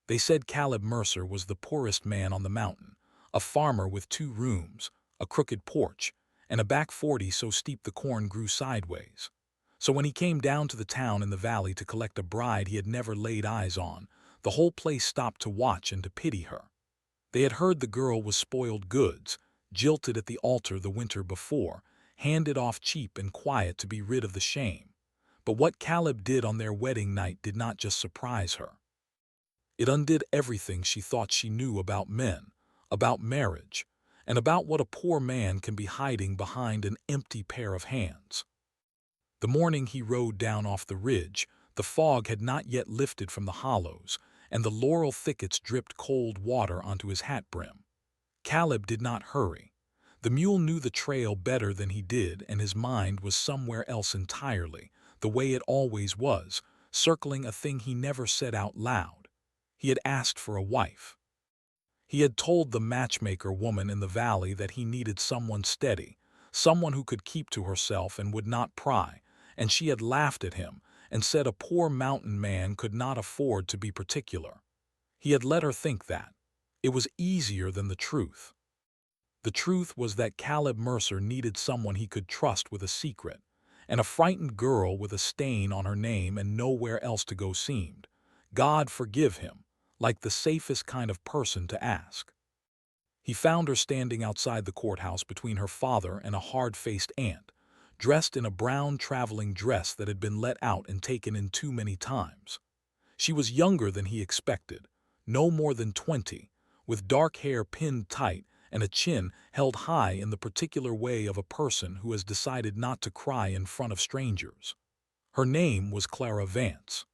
They said Caleb Mercer was the poorest man on the mountain, a farmer with 2 rooms, a crooked porch, and a back 40 so steep the corn grew sideways. So when he came down to the town in the valley to collect a bride he had never laid eyes on, the whole place stopped to watch and to pity her. They had heard the girl was spoiled goods, jilted at the altar the winter before, handed off cheap and quiet to be rid of the shame. But what Caleb did on their wedding night did not just surprise her. It undid everything she thought she knew about men, about marriage, and about what a poor man can be hiding behind an empty pair of hands. The morning he rode down off the ridge, the fog had not yet lifted from the hollows, and the laurel thickets dripped cold water onto his hat brim. Caleb did not hurry. The mule knew the trail better than he did, and his mind was somewhere else entirely, the way it always was, circling a thing he never said out loud. He had asked for a wife. He had told the matchmaker woman in the valley that he needed someone steady, someone who could keep to herself and would not pry, and she had laughed at him and said a poor mountain man could not afford to be particular. He had let her think that. It was easier than the truth. The truth was that Caleb Mercer needed someone he could trust with a secret, and a frightened girl with a stain on her name and nowhere else to go seemed, God forgive him, like the safest kind of person to ask. He found her standing outside the courthouse between her father and a hard-faced aunt, dressed in a brown traveling dress that had been let out and taken in too many times. She was younger than he expected, no more than 20, with dark hair pinned tight and a chin held high in the particular way of a person who has decided not to cry in front of strangers. Her name was Clara Vance.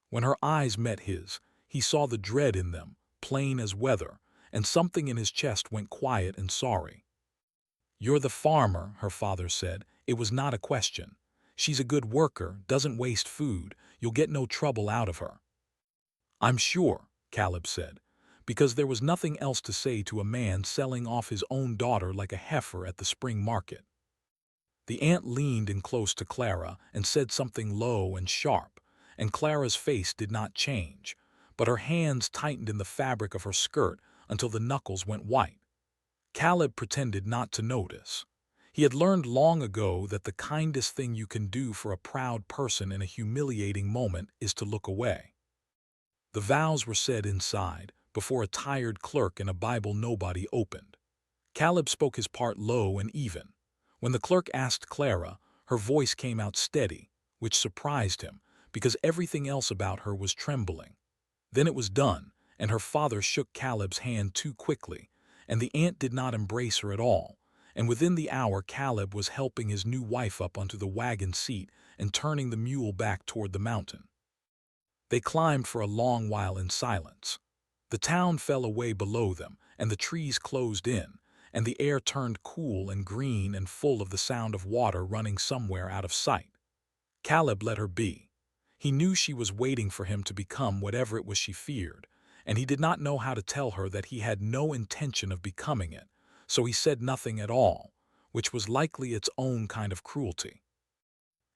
When her eyes met his, he saw the dread in them, plain as weather, and something in his chest went quiet and sorry. "You're the farmer," her father said. It was not a question. "She's a good worker, doesn't waste food, you'll get no trouble out of her." "I'm sure," Caleb said, because there was nothing else to say to a man selling off his own daughter like a heifer at the spring market. The aunt leaned in close to Clara and said something low and sharp, and Clara's face did not change, but her hands tightened in the fabric of her skirt until the knuckles went white. Caleb pretended not to notice. He had learned long ago that the kindest thing you can do for a proud person in a humiliating moment is to look away. The vows were said inside, before a tired clerk and a Bible nobody opened. Caleb spoke his part low and even. When the clerk asked Clara, her voice came out steady, which surprised him, because everything else about her was trembling. Then it was done, and her father shook Caleb's hand too quickly, and the aunt did not embrace her at all, and within the hour Caleb was helping his new wife up onto the wagon seat and turning the mule back toward the mountain. They climbed for a long while in silence. The town fell away below them, and the trees closed in, and the air turned cool and green and full of the sound of water running somewhere out of sight. Caleb let her be. He knew she was waiting for him to become whatever it was she feared, and he did not know how to tell her that he had no intention of becoming it, so he said nothing at all, which was likely its own kind of cruelty.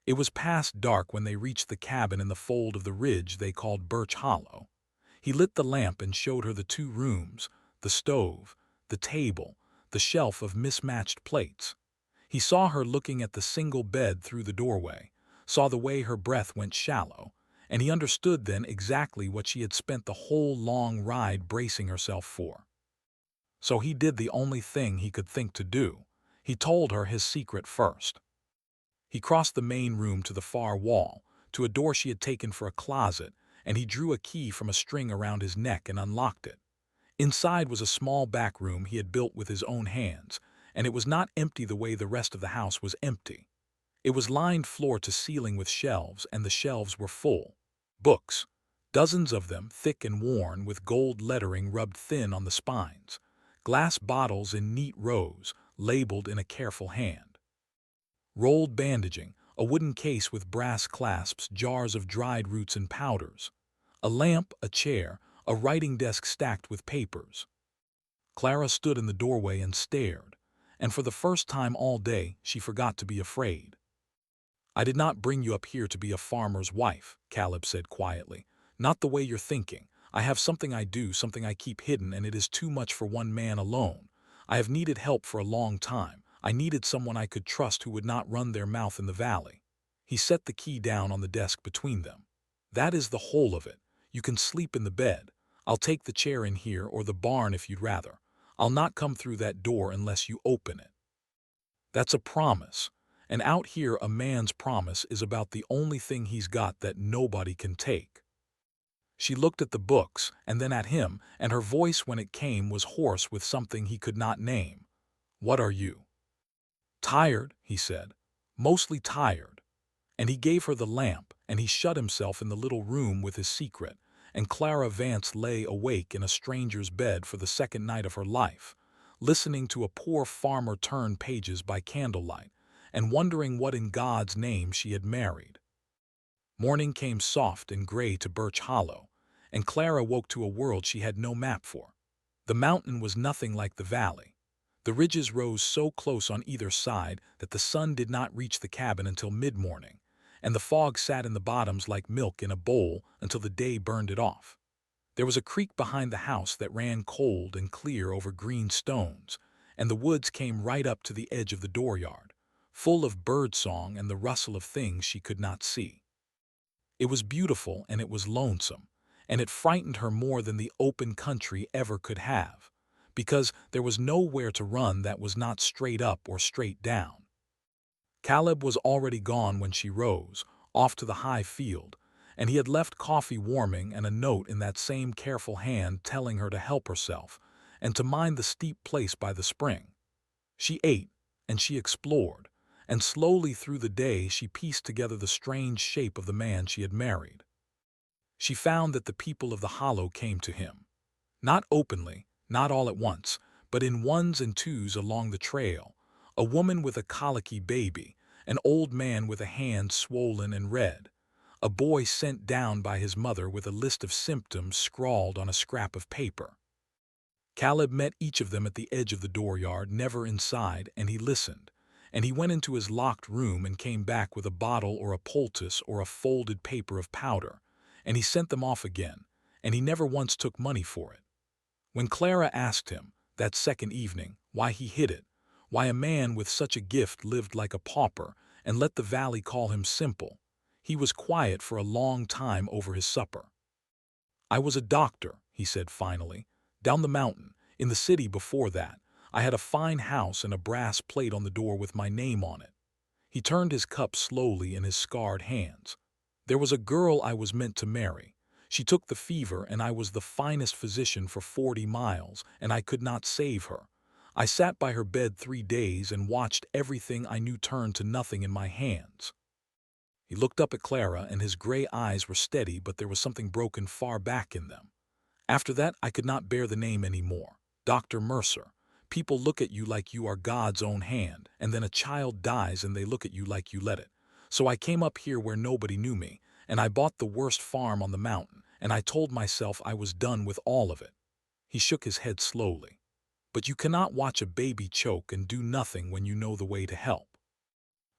It was past dark when they reached the cabin in the fold of the ridge they called Birch Hollow. He lit the lamp and showed her the 2 rooms, the stove, the table, the shelf of mismatched plates. He saw her looking at the single bed through the doorway, saw the way her breath went shallow, and he understood then exactly what she had spent the whole long ride bracing herself for. So he did the only thing he could think to do. He told her his secret first. He crossed the main room to the far wall, to a door she had taken for a closet, and he drew a key from a string around his neck and unlocked it. Inside was a small back room he had built with his own hands, and it was not empty the way the rest of the house was empty. It was lined floor to ceiling with shelves, and the shelves were full. Books, dozens of them, thick and worn, with gold lettering rubbed thin on the spines. Glass bottles in neat rows, labeled in a careful hand. Rolled bandaging, a wooden case with brass clasps, jars of dried roots and powders. A lamp, a chair, a writing desk stacked with papers. Clara stood in the doorway and stared, and for the first time all day she forgot to be afraid. "I did not bring you up here to be a farmer's wife," Caleb said quietly. "Not the way you're thinking. I have something I do, something I keep hidden, and it is too much for one man alone. I have needed help for a long time. I needed someone I could trust who would not run their mouth in the valley." He set the key down on the desk between them. "That is the whole of it. You can sleep in the bed. I'll take the chair in here or the barn if you'd rather. I'll not come through that door unless you open it. That's a promise. And out here a man's promise is about the only thing he's got that nobody can take." She looked at the books and then at him, and her voice when it came was hoarse with something he could not name. "What are you?" "Tired," he said. "Mostly tired." And he gave her the lamp, and he shut himself in the little room with his secret, and Clara Vance lay awake in a stranger's bed for the second night of her life, listening to a poor farmer turn pages by candlelight, and wondering what in God's name she had married. Morning came soft and gray to Birch Hollow, and Clara woke to a world she had no map for. The mountain was nothing like the valley. The ridges rose so close on either side that the sun did not reach the cabin until mid-morning, and the fog sat in the bottoms like milk in a bowl until the day burned it off. There was a creek behind the house that ran cold and clear over green stones, and the woods came right up to the edge of the dooryard, full of birdsong and the rustle of things she could not see. It was beautiful and it was lonesome, and it frightened her more than the open country ever could have, because there was nowhere to run that was not straight up or straight down. Caleb was already gone when she rose, off to the high field, and he had left coffee warming and a note in that same careful hand telling her to help herself and to mind the steep place by the spring. She ate, and she explored, and slowly through the day she pieced together the strange shape of the man she had married. She found that the people of the hollow came to him. Not openly, not all at once, but in ones and twos along the trail, a woman with a colicky baby, an old man with a hand swollen and red, a boy sent down by his mother with a list of symptoms scrawled on a scrap of paper. Caleb met each of them at the edge of the dooryard, never inside, and he listened, and he went into his locked room and came back with a bottle or a poultice or a folded paper of powder, and he sent them off again, and he never once took money for it. When Clara asked him, that second evening, why he hid it, why a man with such a gift lived like a pauper and let the valley call him simple, he was quiet for a long time over his supper. "I was a doctor," he said finally, "down the mountain, in the city before that. I had a fine house and a brass plate on the door with my name on it." He turned his cup slowly in his scarred hands. "There was a girl I was meant to marry. She took the fever and I was the finest physician for 40 miles, and I could not save her. I sat by her bed 3 days and watched everything I knew turn to nothing in my hands." He looked up at Clara, and his gray eyes were steady, but there was something broken far back in them. "After that, I could not bear the name any more. Dr. Mercer. People look at you like you are God's own hand, and then a child dies and they look at you like you let it. So I came up here where nobody knew me, and I bought the worst farm on the mountain, and I told myself I was done with all of it." He shook his head slowly. "But you cannot watch a baby choke and do nothing when you know the way to help.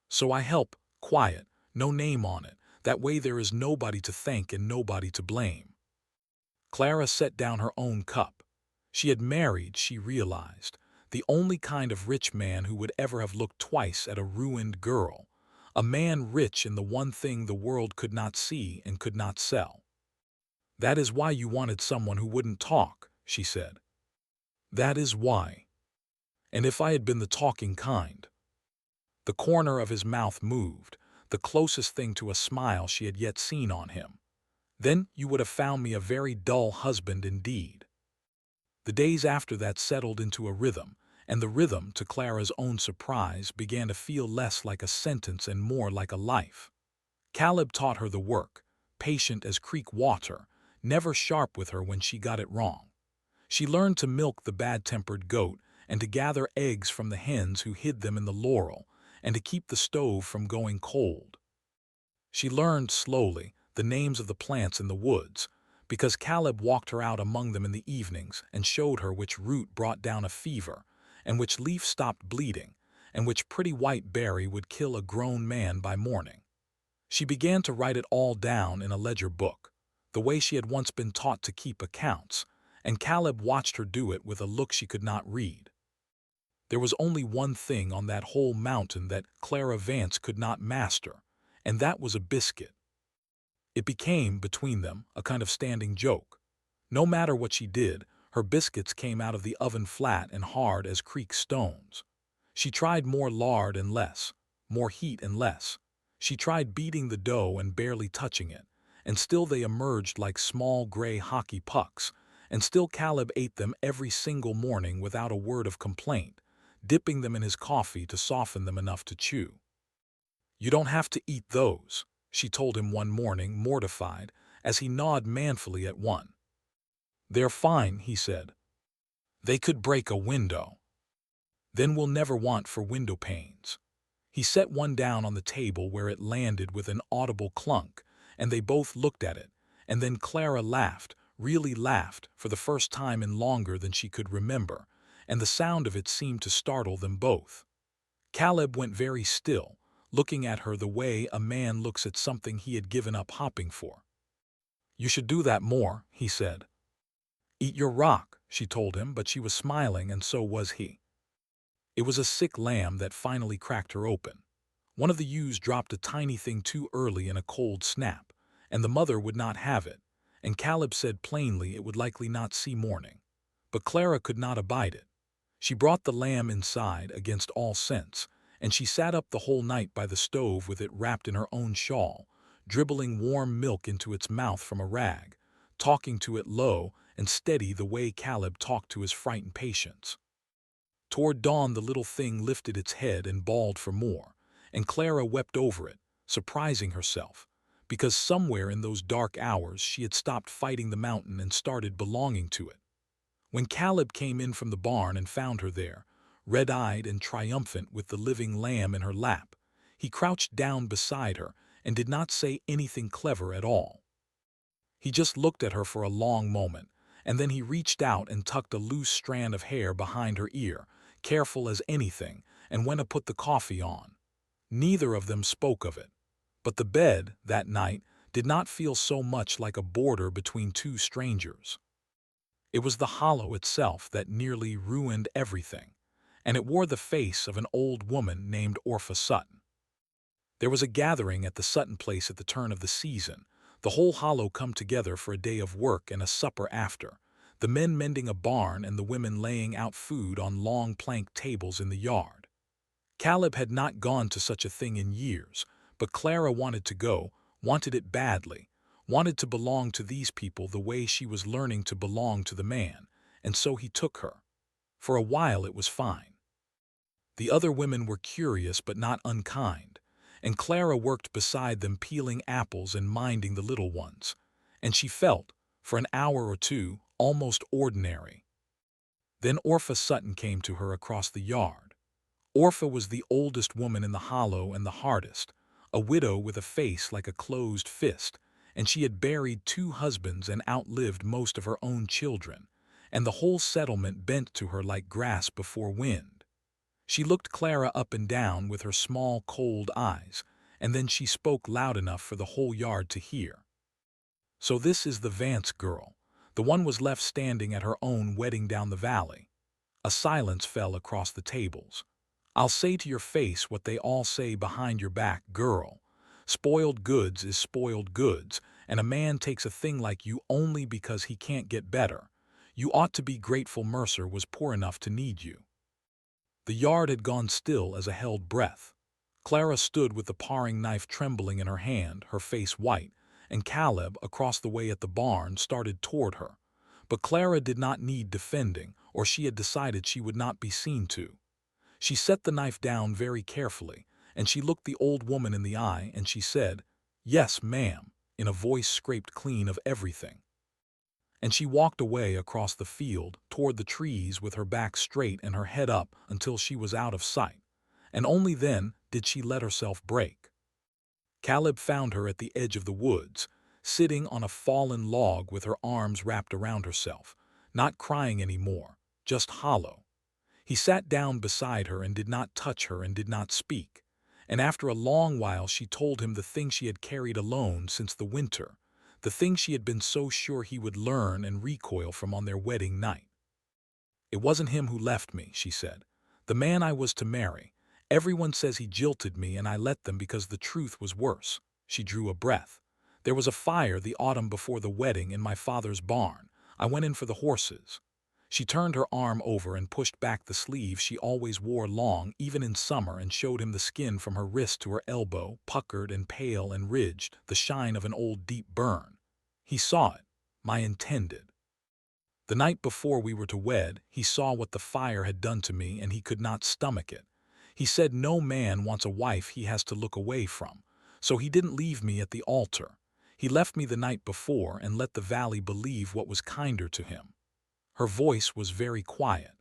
So I help, quiet, no name on it. That way there is nobody to thank and nobody to blame." Clara set down her own cup. She had married, she realized, the only kind of rich man who would ever have looked twice at a ruined girl, a man rich in the one thing the world could not see and could not sell. "That is why you wanted someone who wouldn't talk," she said. "That is why. And if I had been the talking kind." The corner of his mouth moved, the closest thing to a smile she had yet seen on him. "Then you would have found me a very dull husband indeed." The days after that settled into a rhythm, and the rhythm, to Clara's own surprise, began to feel less like a sentence and more like a life. Caleb taught her the work, patient as creek water, never sharp with her when she got it wrong. She learned to milk the bad-tempered goat and to gather eggs from the hens who hid them in the laurel and to keep the stove from going cold. She learned, slowly, the names of the plants in the woods, because Caleb walked her out among them in the evenings and showed her which root brought down a fever, and which leaf stopped bleeding, and which pretty white berry would kill a grown man by morning. She began to write it all down in a ledger book. the way she had once been taught to keep accounts, and Caleb watched her do it with a look she could not read. There was only one thing on that whole mountain that Clara Vance could not master, and that was a biscuit. It became, between them, a kind of standing joke. No matter what she did, her biscuits came out of the oven flat and hard as creek stones. She tried more lard and less, more heat and less. She tried beating the dough and barely touching it, and still they emerged like small gray hockey pucks, and still Caleb ate them every single morning without a word of complaint, dipping them in his coffee to soften them enough to chew. "You don't have to eat those," she told him one morning, mortified, as he gnawed manfully at one. "They're fine," he said. "They could break a window. Then we'll never want for window panes." He set one down on the table where it landed with an audible clunk, and they both looked at it, and then Clara laughed, really laughed, for the first time in longer than she could remember, and the sound of it seemed to startle them both. Caleb went very still, looking at her the way a man looks at something he had given up hopping for. "You should do that more," he said. "Eat your rock," she told him, but she was smiling, and so was he. It was a sick lamb that finally cracked her open. One of the ewes dropped a tiny thing too early in a cold snap, and the mother would not have it, and Caleb said plainly it would likely not see morning. But Clara could not abide it. She brought the lamb inside against all sense, and she sat up the whole night by the stove with it wrapped in her own shawl, dribbling warm milk into its mouth from a rag, talking to it low and steady the way Caleb talked to his frightened patients. Toward dawn the little thing lifted its head and bawled for more, and Clara wept over it, surprising herself, because somewhere in those dark hours she had stopped fighting the mountain and started belonging to it. When Caleb came in from the barn and found her there, red-eyed and triumphant with the living lamb in her lap, he crouched down beside her and did not say anything clever at all. He just looked at her for a long moment, and then he reached out and tucked a loose strand of hair behind her ear, careful as anything, and went to put the coffee on. Neither of them spoke of it, but the bed, that night, did not feel so much like a border between two strangers. It was the hollow itself that nearly ruined everything, and it wore the face of an old woman named Orpha Sutton. There was a gathering at the Sutton place at the turn of the season, the whole hollow come together for a day of work and a supper after, the men mending a barn and the women laying out food on long plank tables in the yard. Caleb had not gone to such a thing in years, but Clara wanted to go, wanted it badly, wanted to belong to these people the way she was learning to belong to the man, and so he took her. For a while it was fine. The other women were curious but not unkind, and Clara worked beside them peeling apples and minding the little ones, and she felt, for an hour or two, almost ordinary. Then Orpha Sutton came to her across the yard. Orpha was the oldest woman in the hollow and the hardest, a widow with a face like a closed fist, and she had buried 2 husbands and outlived most of her own children, and the whole settlement bent to her like grass before wind. She looked Clara up and down with her small, cold eyes, and then she spoke loud enough for the whole yard to hear. "So this is the Vance girl." The one was left standing at her own wedding down the valley. A silence fell across the tables. "I'll say to your face what they all say behind your back, girl. Spoiled goods is spoiled goods, and a man takes a thing like you only because he can't get better. You ought to be grateful Mercer was poor enough to need you." The yard had gone still as a held breath. Clara stood with the paring knife trembling in her hand, her face white, and Caleb, across the way at the barn, started toward her. But Clara did not need defending, or she had decided she would not be seen to. She set the knife down very carefully, and she looked the old woman in the eye, and she said, "Yes, ma'am," in a voice scraped clean of everything. And she walked away across the field, toward the trees with her back straight and her head up until she was out of sight, and only then did she let herself break. Caleb found her at the edge of the woods, sitting on a fallen log with her arms wrapped around herself, not crying anymore, just hollow. He sat down beside her and did not touch her and did not speak, and after a long while she told him the thing she had carried alone since the winter, the thing she had been so sure he would learn and recoil from on their wedding night. "It wasn't him who left me," she said. "The man I was to marry. Everyone says he jilted me and I let them because the truth was worse." She drew a breath. "There was a fire the autumn before the wedding in my father's barn. I went in for the horses." She turned her arm over and pushed back the sleeve she always wore long, even in summer, and showed him the skin from her wrist to her elbow, puckered and pale and ridged, the shine of an old deep burn. He saw it. My intended. The night before we were to wed, he saw what the fire had done to me and he could not stomach it. He said no man wants a wife he has to look away from, so he didn't leave me at the altar. He left me the night before and let the valley believe what was kinder to him. Her voice was very quiet.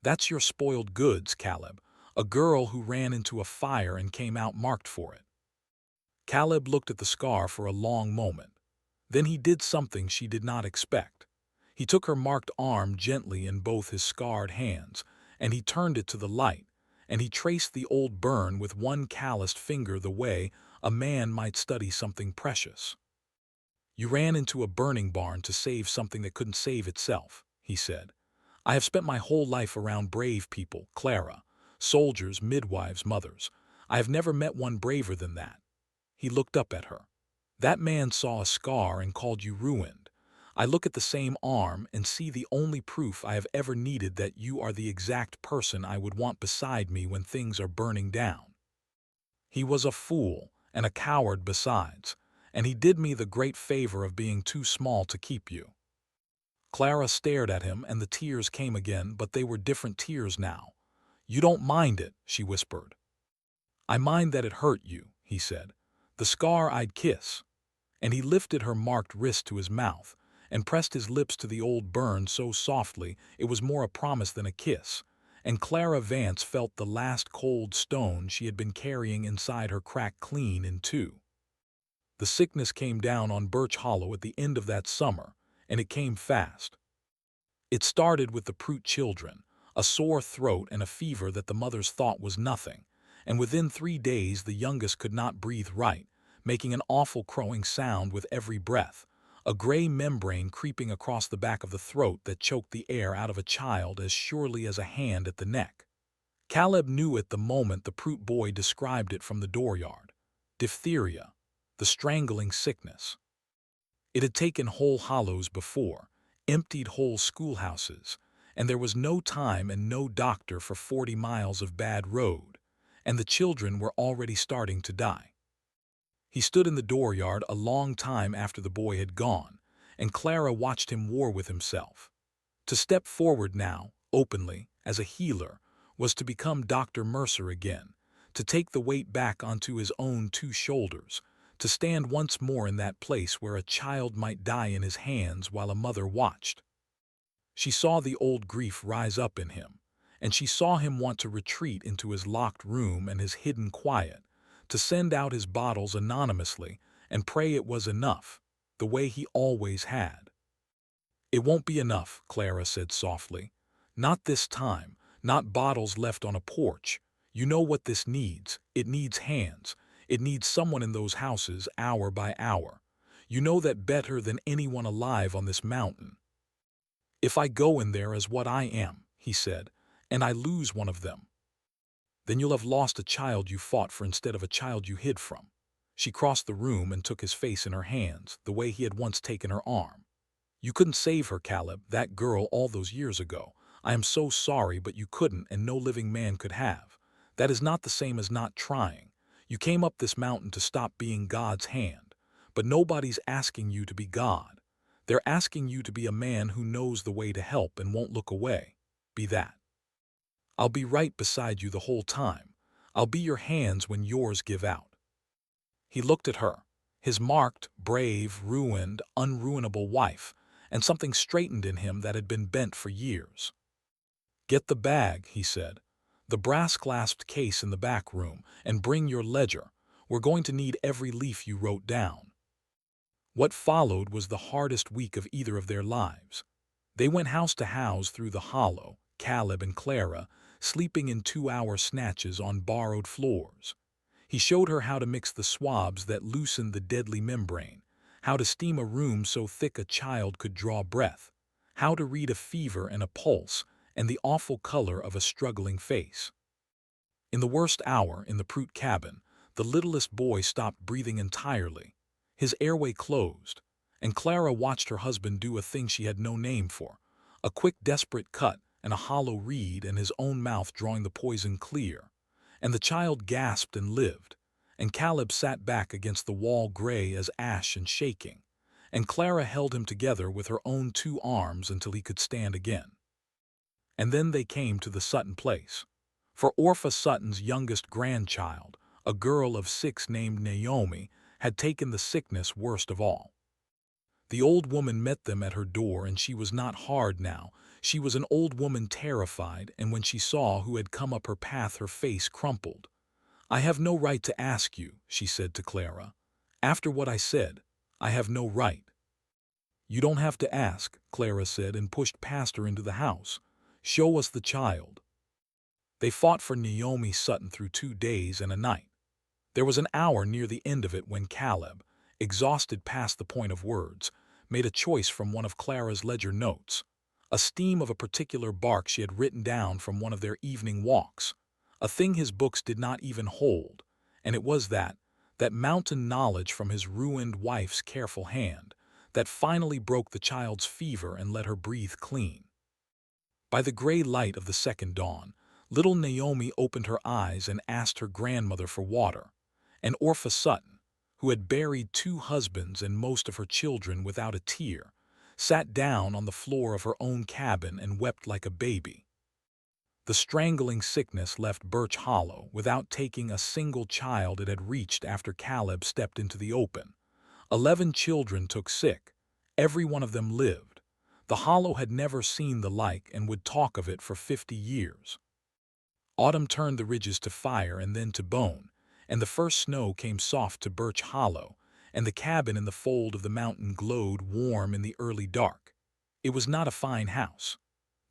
"That's your spoiled goods, Caleb. A girl who ran into a fire and came out marked for it." Caleb looked at the scar for a long moment. Then he did something she did not expect. He took her marked arm gently in both his scarred hands, and he turned it to the light, and he traced the old burn with one calloused finger the way a man might study something precious. "You ran into a burning barn to save something that couldn't save itself," he said. "I have spent my whole life around brave people, Clara, soldiers, midwives, mothers. I have never met one braver than that." He looked up at her. "That man saw a scar and called you ruined. I look at the same arm and see the only proof I have ever needed that you are the exact person I would want beside me when things are burning down. He was a fool, and a coward besides, and he did me the great favor of being too small to keep you." Clara stared at him and the tears came again, but they were different tears now. "You don't mind it," she whispered. "I mind that it hurt you," he said. "The scar I'd kiss." And he lifted her marked wrist to his mouth and pressed his lips to the old burn so softly it was more a promise than a kiss, and Clara Vance felt the last cold stone she had been carrying inside her crack clean in two. The sickness came down on Birch Hollow at the end of that summer, and it came fast. It started with the Prout children, a sore throat and a fever that the mothers thought was nothing, and within 3 days the youngest could not breathe right, making an awful crowing sound with every breath, a gray membrane creeping across the back of the throat that choked the air out of a child as surely as a hand at the neck. Caleb knew at the moment the Prout boy described it from the dooryard. Diphtheria, the strangling sickness. It had taken whole hollows before, emptied whole schoolhouses, and there was no time and no doctor for 40 miles of bad road, and the children were already starting to die. He stood in the dooryard a long time after the boy had gone, and Clara watched him war with himself. To step forward now, openly, as a healer, was to become Dr. Mercer again, to take the weight back onto his own 2 shoulders, to stand once more in that place where a child might die in his hands while a mother watched. She saw the old grief rise up in him, and she saw him want to retreat into his locked room and his hidden quiet, to send out his bottles anonymously and pray it was enough, the way he always had. "It won't be enough," Clara said softly. "Not this time, not bottles left on a porch. You know what this needs. It needs hands. It needs someone in those houses hour by hour. You know that better than anyone alive on this mountain. If I go in there as what I am," he said, "and I lose one of them, then you'll have lost a child you fought for instead of a child you hid from." She crossed the room and took his face in her hands, the way he had once taken her arm. "You couldn't save her, Caleb, that girl, all those years ago. I am so sorry, but you couldn't, and no living man could have. That is not the same as not trying. You came up this mountain to stop being God's hand, but nobody's asking you to be God. They're asking you to be a man who knows the way to help and won't look away. Be that. I'll be right beside you the whole time. I'll be your hands when yours give out." He looked at her, his marked, brave, ruined, unruinable wife, and something straightened in him that had been bent for years. "Get the bag," he said, "the brass-clasped case in the back room, and bring your ledger. We're going to need every leaf you wrote down." What followed was the hardest week of either of their lives. They went house to house through the hollow, Caleb and Clara, sleeping in 2-hour snatches on borrowed floors. He showed her how to mix the swabs that loosened the deadly membrane, how to steam a room so thick a child could draw breath, how to read a fever and a pulse, and the awful color of a struggling face. In the worst hour in the Prout cabin, the littlest boy stopped breathing entirely. His airway closed, and Clara watched her husband do a thing she had no name for, a quick desperate cut and a hollow reed and his own mouth drawing the poison clear. And the child gasped and lived, and Caleb sat back against the wall gray as ash and shaking, and Clara held him together with her own 2 arms until he could stand again. And then they came to the Sutton place. For Orpha Sutton's youngest grandchild, a girl of 6 named Naomi, had taken the sickness worst of all. The old woman met them at her door, and she was not hard now. She was an old woman terrified, and when she saw who had come up her path her face crumpled. "I have no right to ask you," she said to Clara. "After what I said, I have no right." "You don't have to ask," Clara said and pushed past her into the house. "Show us the child." They fought for Naomi Sutton through 2 days and a night. There was an hour near the end of it when Caleb, exhausted past the point of words, made a choice from one of Clara's ledger notes, a steam of a particular bark she had written down from one of their evening walks, a thing his books did not even hold, and it was that mountain knowledge from his ruined wife's careful hand, that finally broke the child's fever and let her breathe clean. By the gray light of the second dawn, little Naomi opened her eyes and asked her grandmother for water, and Orpha Sutton, who had buried 2 husbands and most of her children without a tear, sat down on the floor of her own cabin and wept like a baby. The strangling sickness left Birch Hollow without taking a single child it had reached after Caleb stepped into the open. 11 children took sick. Every one of them lived. The Hollow had never seen the like and would talk of it for 50 years. Autumn turned the ridges to fire and then to bone, and the first snow came soft to Birch Hollow, and the cabin in the fold of the mountain glowed warm in the early dark. It was not a fine house.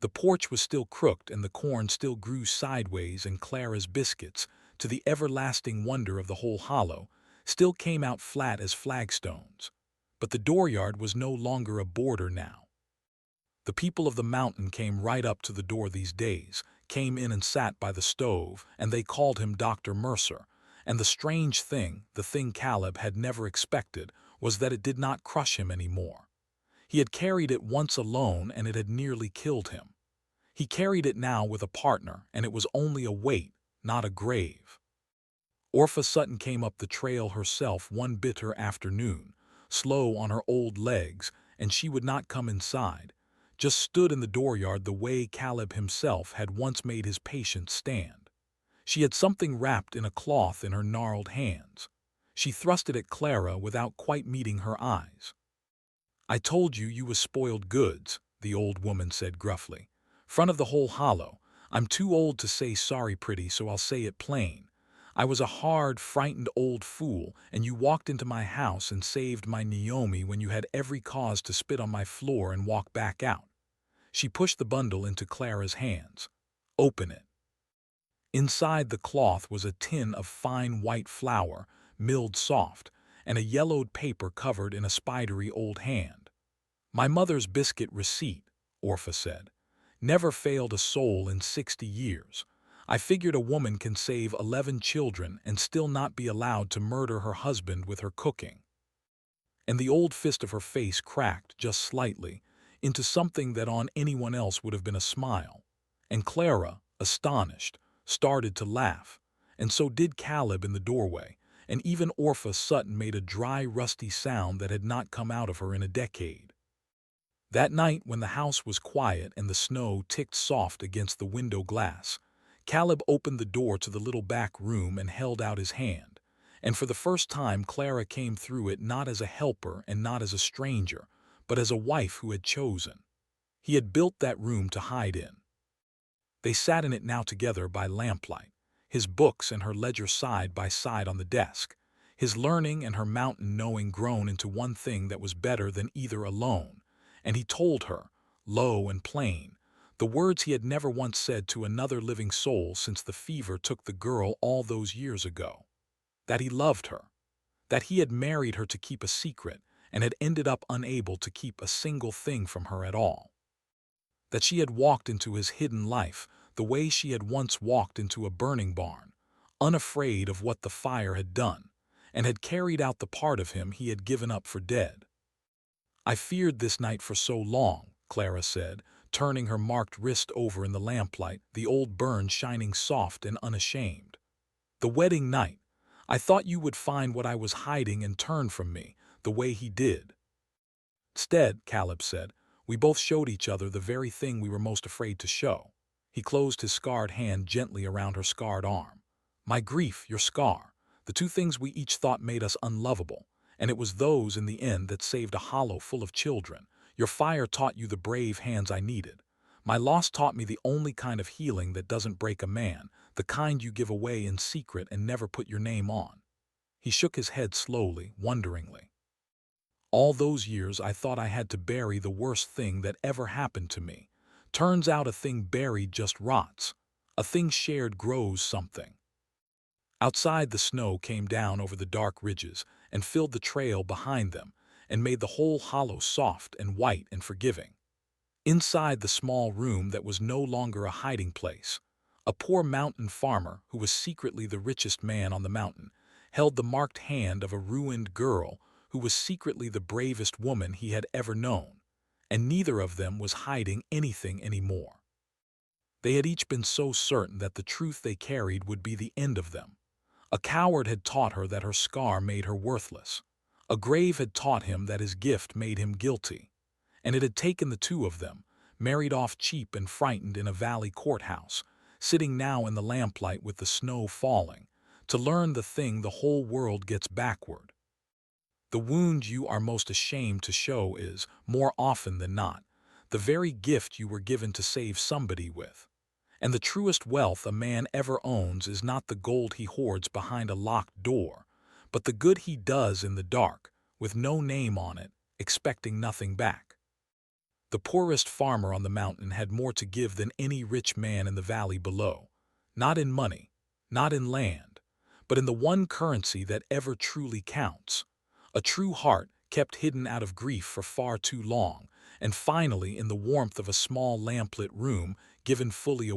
The porch was still crooked and the corn still grew sideways, and Clara's biscuits, to the everlasting wonder of the whole Hollow, still came out flat as flagstones. But the dooryard was no longer a border now. The people of the mountain came right up to the door these days, came in and sat by the stove, and they called him Dr. Mercer. And the strange thing, the thing Caleb had never expected, was that it did not crush him any more. He had carried it once alone, and it had nearly killed him. He carried it now with a partner, and it was only a weight, not a grave. Orpha Sutton came up the trail herself one bitter afternoon, slow on her old legs, and she would not come inside, just stood in the dooryard the way Caleb himself had once made his patients stand. She had something wrapped in a cloth in her gnarled hands. She thrust it at Clara without quite meeting her eyes. "I told you you was spoiled goods," the old woman said gruffly. "Front of the whole Hollow. I'm too old to say sorry pretty, so I'll say it plain. I was a hard, frightened old fool, and you walked into my house and saved my Naomi when you had every cause to spit on my floor and walk back out." She pushed the bundle into Clara's hands. "Open it." Inside the cloth was a tin of fine white flour, milled soft, and a yellowed paper covered in a spidery old hand. "My mother's biscuit receipt," Orpha said. "Never failed a soul in 60 years. I figured a woman can save 11 children and still not be allowed to murder her husband with her cooking." And the old fist of her face cracked just slightly into something that on anyone else would have been a smile. And Clara, astonished, started to laugh, and so did Caleb in the doorway, and even Orpha Sutton made a dry, rusty sound that had not come out of her in a decade. That night, when the house was quiet and the snow ticked soft against the window glass, Caleb opened the door to the little back room and held out his hand, and for the first time Clara came through it not as a helper and not as a stranger, but as a wife who had chosen. He had built that room to hide in. They sat in it now together by lamplight, his books and her ledger side by side on the desk, his learning and her mountain knowing grown into one thing that was better than either alone, and he told her, low and plain, the words he had never once said to another living soul since the fever took the girl all those years ago. That he loved her, that he had married her to keep a secret, and had ended up unable to keep a single thing from her at all. That she had walked into his hidden life the way she had once walked into a burning barn, unafraid of what the fire had done, and had carried out the part of him he had given up for dead. "I feared this night for so long," Clara said, turning her marked wrist over in the lamplight, the old burn shining soft and unashamed. "The wedding night. I thought you would find what I was hiding and turn from me, the way he did." "Instead," Caleb said, "we both showed each other the very thing we were most afraid to show." He closed his scarred hand gently around her scarred arm. "My grief, your scar, the two things we each thought made us unlovable, and it was those in the end that saved a hollow full of children. Your fire taught you the brave hands I needed. My loss taught me the only kind of healing that doesn't break a man, the kind you give away in secret and never put your name on." He shook his head slowly, wonderingly. "All those years I thought I had to bury the worst thing that ever happened to me. Turns out a thing buried just rots. A thing shared grows something." Outside, the snow came down over the dark ridges and filled the trail behind them and made the whole hollow soft and white and forgiving. Inside the small room that was no longer a hiding place, a poor mountain farmer, who was secretly the richest man on the mountain, held the marked hand of a ruined girl who was secretly the bravest woman he had ever known, and neither of them was hiding anything anymore. They had each been so certain that the truth they carried would be the end of them. A coward had taught her that her scar made her worthless. A grave had taught him that his gift made him guilty. And it had taken the two of them, married off cheap and frightened in a valley courthouse, sitting now in the lamplight with the snow falling, to learn the thing the whole world gets backward. The wound you are most ashamed to show is, more often than not, the very gift you were given to save somebody with. And the truest wealth a man ever owns is not the gold he hoards behind a locked door, but the good he does in the dark, with no name on it, expecting nothing back. The poorest farmer on the mountain had more to give than any rich man in the valley below, not in money, not in land, but in the one currency that ever truly counts, a true heart kept hidden out of grief for far too long, and finally in the warmth of a small lamplit room given fully away.